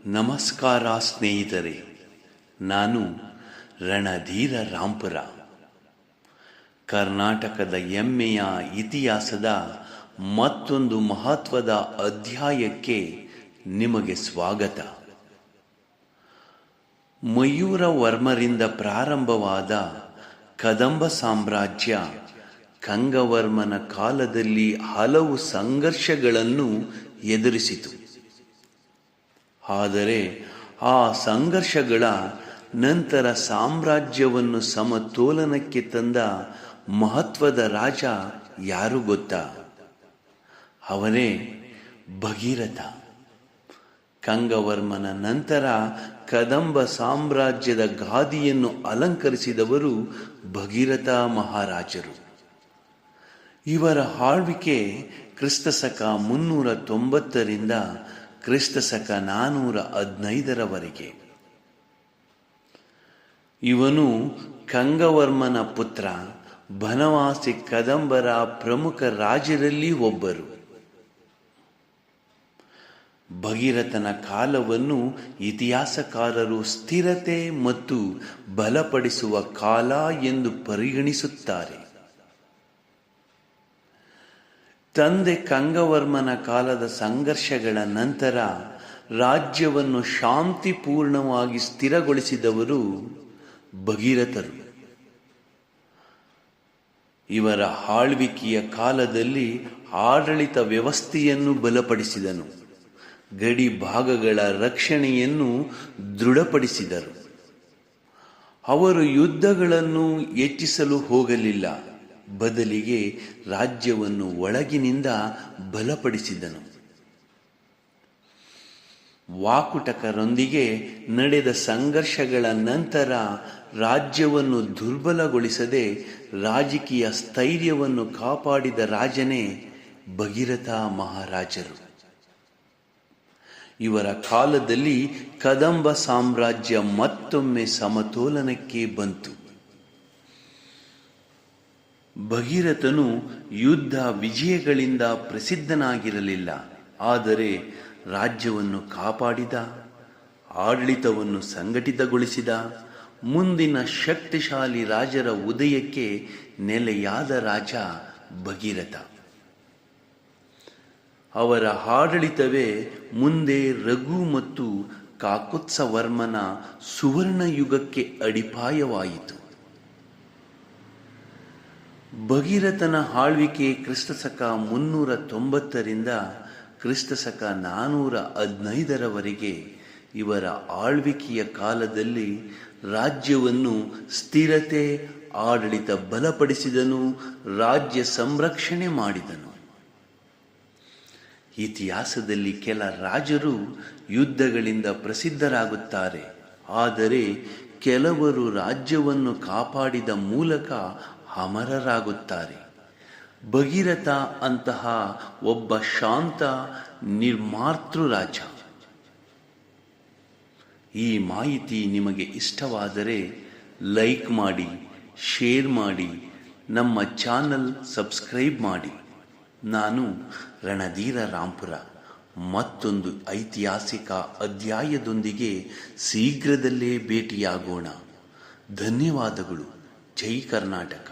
ನಮಸ್ಕಾರ ಸ್ನೇಹಿತರೆ, ನಾನು ರಣಧೀರ ರಾಂಪುರ. ಕರ್ನಾಟಕದ ಹೆಮ್ಮೆಯ ಇತಿಹಾಸದ ಮತ್ತೊಂದು ಮಹತ್ವದ ಅಧ್ಯಾಯಕ್ಕೆ ನಿಮಗೆ ಸ್ವಾಗತ. ಮಯೂರವರ್ಮರಿಂದ ಪ್ರಾರಂಭವಾದ ಕದಂಬ ಸಾಮ್ರಾಜ್ಯ ಕಂಗವರ್ಮನ ಕಾಲದಲ್ಲಿ ಹಲವು ಸಂಘರ್ಷಗಳನ್ನು ಎದುರಿಸಿತು. ಆದರೆ ಆ ಸಂಘರ್ಷಗಳ ನಂತರ ಸಾಮ್ರಾಜ್ಯವನ್ನು ಸಮತೋಲನಕ್ಕೆ ತಂದ ಮಹತ್ವದ ರಾಜ ಯಾರು ಗೊತ್ತಾ? ಅವನೇ ಭಗೀರಥ. ಕಂಗವರ್ಮನ ನಂತರ ಕದಂಬ ಸಾಮ್ರಾಜ್ಯದ ಗಾದಿಯನ್ನು ಅಲಂಕರಿಸಿದವರು ಭಗೀರಥ ಮಹಾರಾಜರು. ಇವರ ಆಳ್ವಿಕೆ ಕ್ರಿಸ್ತಶಕ 390ರಿಂದ ಕ್ರಿಸ್ತಶಕ 415ರವರೆಗೆ. ಇವನು ಕಂಗವರ್ಮನ ಪುತ್ರ, ಬನವಾಸಿ ಕದಂಬರ ಪ್ರಮುಖ ರಾಜರಲ್ಲಿ ಒಬ್ಬರು. ಭಗೀರಥನ ಕಾಲವನ್ನು ಇತಿಹಾಸಕಾರರು ಸ್ಥಿರತೆ ಮತ್ತು ಬಲಪಡಿಸುವ ಕಾಲ ಎಂದು ಪರಿಗಣಿಸುತ್ತಾರೆ. ತಂದೆ ಕಂಗವರ್ಮನ ಕಾಲದ ಸಂಘರ್ಷಗಳ ನಂತರ ರಾಜ್ಯವನ್ನು ಶಾಂತಿಪೂರ್ಣವಾಗಿ ಸ್ಥಿರಗೊಳಿಸಿದವರು ಭಗೀರಥರು. ಇವರ ಆಳ್ವಿಕೆಯ ಕಾಲದಲ್ಲಿ ಆಡಳಿತ ವ್ಯವಸ್ಥೆಯನ್ನು ಬಲಪಡಿಸಿದನು. ಗಡಿ ಭಾಗಗಳ ರಕ್ಷಣೆಯನ್ನು ದೃಢಪಡಿಸಿದರು. ಅವರು ಯುದ್ಧಗಳನ್ನು ಹೆಚ್ಚಿಸಲು ಹೋಗಲಿಲ್ಲ, ಬದಲಿಗೆ ರಾಜ್ಯವನ್ನು ಒಳಗಿನಿಂದ ಬಲಪಡಿಸಿದನು. ವಾಕುಟಕರೊಂದಿಗೆ ನಡೆದ ಸಂಘರ್ಷಗಳ ನಂತರ ರಾಜ್ಯವನ್ನು ದುರ್ಬಲಗೊಳಿಸದೆ ರಾಜಕೀಯ ಸ್ಥೈರ್ಯವನ್ನು ಕಾಪಾಡಿದ ರಾಜನೇ ಭಗೀರಥ ಮಹಾರಾಜರು. ಇವರ ಕಾಲದಲ್ಲಿ ಕದಂಬ ಸಾಮ್ರಾಜ್ಯ ಮತ್ತೊಮ್ಮೆ ಸಮತೋಲನಕ್ಕೆ ಬಂತು. ಭಗೀರಥನು ಯುದ್ಧ ವಿಜಯಗಳಿಂದ ಪ್ರಸಿದ್ಧನಾಗಿರಲಿಲ್ಲ, ಆದರೆ ರಾಜ್ಯವನ್ನು ಕಾಪಾಡಿದ, ಆಡಳಿತವನ್ನು ಸಂಘಟಿತಗೊಳಿಸಿದ, ಮುಂದಿನ ಶಕ್ತಿಶಾಲಿ ರಾಜರ ಉದಯಕ್ಕೆ ನೆಲೆಯಾದ ರಾಜ ಭಗೀರಥ. ಅವರ ಆಡಳಿತವೇ ಮುಂದೆ ರಘು ಮತ್ತು ಕಾಕುತ್ಸವರ್ಮನ ಸುವರ್ಣ ಯುಗಕ್ಕೆ ಅಡಿಪಾಯವಾಯಿತು. ಭಗೀರಥನ ಆಳ್ವಿಕೆ ಕ್ರಿಸ್ತಶಕ 390ರಿಂದ ಕ್ರಿಸ್ತಶಕ 415ರವರೆಗೆ. ಇವರ ಆಳ್ವಿಕೆಯ ಕಾಲದಲ್ಲಿ ರಾಜ್ಯವನ್ನು ಸ್ಥಿರತೆ, ಆಡಳಿತ ಬಲಪಡಿಸಿದನು, ರಾಜ್ಯ ಸಂರಕ್ಷಣೆ ಮಾಡಿದನು. ಇತಿಹಾಸದಲ್ಲಿ ಕೆಲ ರಾಜರು ಯುದ್ಧಗಳಿಂದ ಪ್ರಸಿದ್ಧರಾಗುತ್ತಾರೆ, ಆದರೆ ಕೆಲವರು ರಾಜ್ಯವನ್ನು ಕಾಪಾಡಿದ ಮೂಲಕ ಅಮರರಾಗುತ್ತಾರೆ. ಭಗೀರಥ ಅಂತಹ ಒಬ್ಬ ಶಾಂತ, ನಿರ್ಮಾತೃ ರಾಜ. ಈ ಮಾಹಿತಿ ನಿಮಗೆ ಇಷ್ಟವಾದರೆ ಲೈಕ್ ಮಾಡಿ, ಶೇರ್ ಮಾಡಿ, ನಮ್ಮ ಚಾನಲ್ ಸಬ್ಸ್ಕ್ರೈಬ್ ಮಾಡಿ. ನಾನು ರಣಧೀರ ರಾಂಪುರ. ಮತ್ತೊಂದು ಐತಿಹಾಸಿಕ ಅಧ್ಯಾಯದೊಂದಿಗೆ ಶೀಘ್ರದಲ್ಲೇ ಭೇಟಿಯಾಗೋಣ. ಧನ್ಯವಾದಗಳು. ಜೈ ಕರ್ನಾಟಕ.